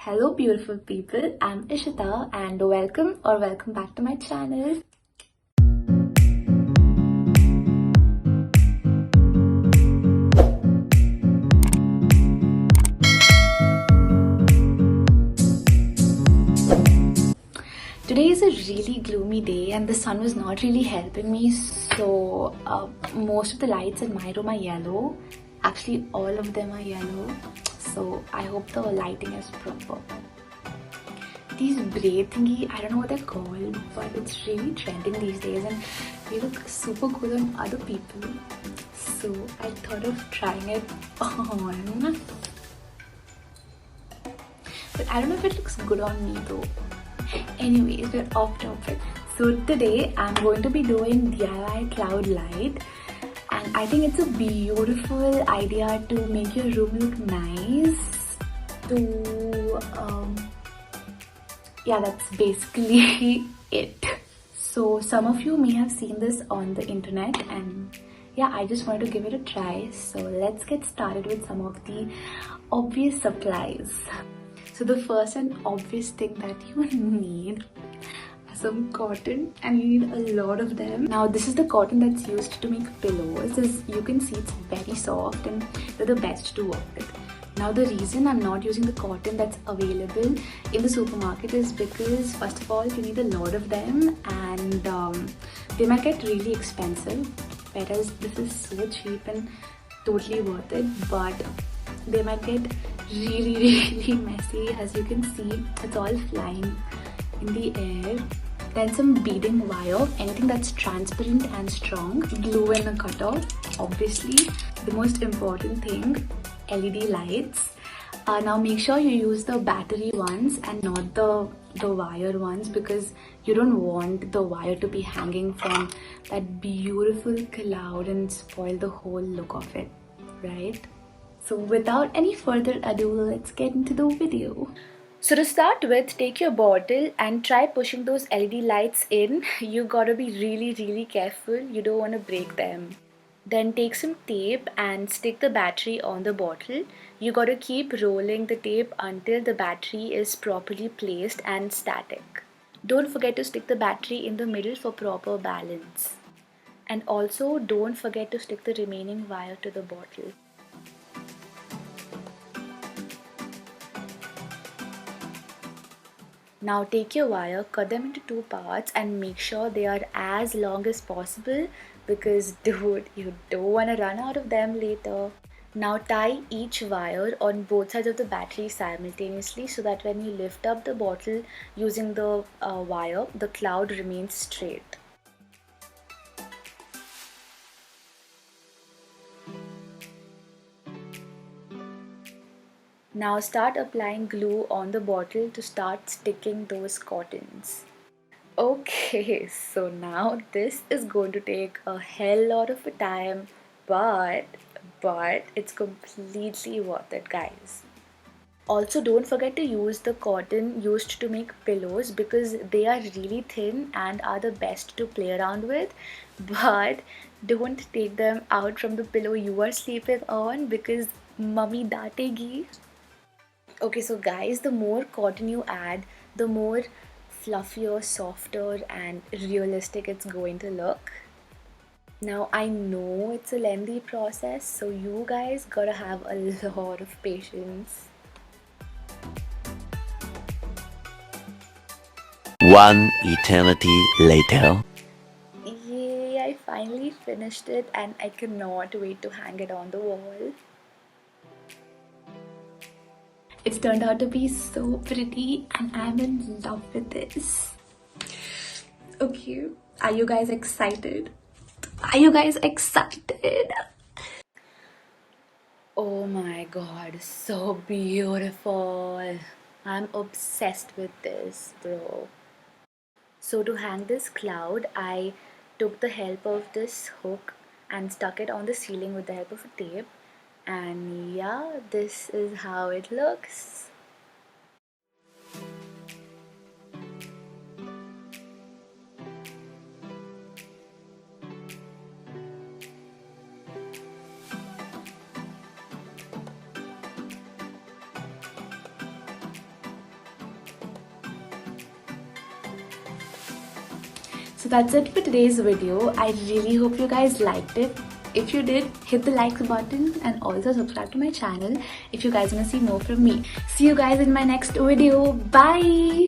Hello beautiful people, I'm Ishita and welcome back to my channel. Today is a really gloomy day and the sun was not really helping me, so most of the lights in my room are yellow. Actually all of them are yellow, so I hope the lighting is proper. These braid thingy, I don't know what they're called, but it's really trending these days and they look super good on other people. So I thought of trying it on. But I don't know if it looks good on me though. Anyways, we're off topic. So today I'm going to be doing DIY cloud light. And I think it's a beautiful idea to make your room look nice. Yeah, that's basically it. So some of you may have seen this on the internet and yeah, I just wanted to give it a try. So let's get started with some of the obvious supplies. So the first and obvious thing that you need is some cotton, and you need a lot of them. Now this is the cotton that's used to make pillows. As you can see, it's very soft and they're the best to work with. Now the reason I'm not using the cotton that's available in the supermarket is because first of all you need a lot of them and they might get really expensive, whereas this is so cheap and totally worth it, but they might get really messy. As you can see, it's all flying in the air. Then some beading wire, anything that's transparent and strong. Glue and a cutter, obviously. The most important thing, LED lights. Now make sure you use the battery ones and not the wire ones, because you don't want the wire to be hanging from that beautiful cloud and spoil the whole look of it, right? So without any further ado, let's get into the video. So to start with, take your bottle and try pushing those LED lights in. You gotta be really careful, you don't want to break them. Then take some tape and stick the battery on the bottle. You gotta keep rolling the tape until the battery is properly placed and static. Don't forget to stick the battery in the middle for proper balance. And also don't forget to stick the remaining wire to the bottle. Now take your wire, cut them into two parts and make sure they are as long as possible, because dude, you don't want to run out of them later. Now tie each wire on both sides of the battery simultaneously so that when you lift up the bottle using the wire, the cloud remains straight. Now start applying glue on the bottle to start sticking those cottons. Okay, so now this is going to take a hell lot of time, but it's completely worth it, guys. Also, don't forget to use the cotton used to make pillows, because they are really thin and are the best to play around with, but don't take them out from the pillow you are sleeping on, because mummy dategi. Okay, so guys, the more cotton you add, the more fluffier, softer and realistic it's going to look. Now I know it's a lengthy process, so you guys gotta have a lot of patience. One eternity later. Yay, I finally finished it and I cannot wait to hang it on the wall. It's turned out to be so pretty and I'm in love with this. Okay, are you guys excited? Are you guys excited? Oh my god, so beautiful. I'm obsessed with this, bro. So to hang this cloud, I took the help of this hook and stuck it on the ceiling with the help of a tape. And yeah, this is how it looks. So that's it for today's video. I really hope you guys liked it. If you did, hit the like button and also subscribe to my channel if you guys want to see more from me. See you guys in my next video. Bye!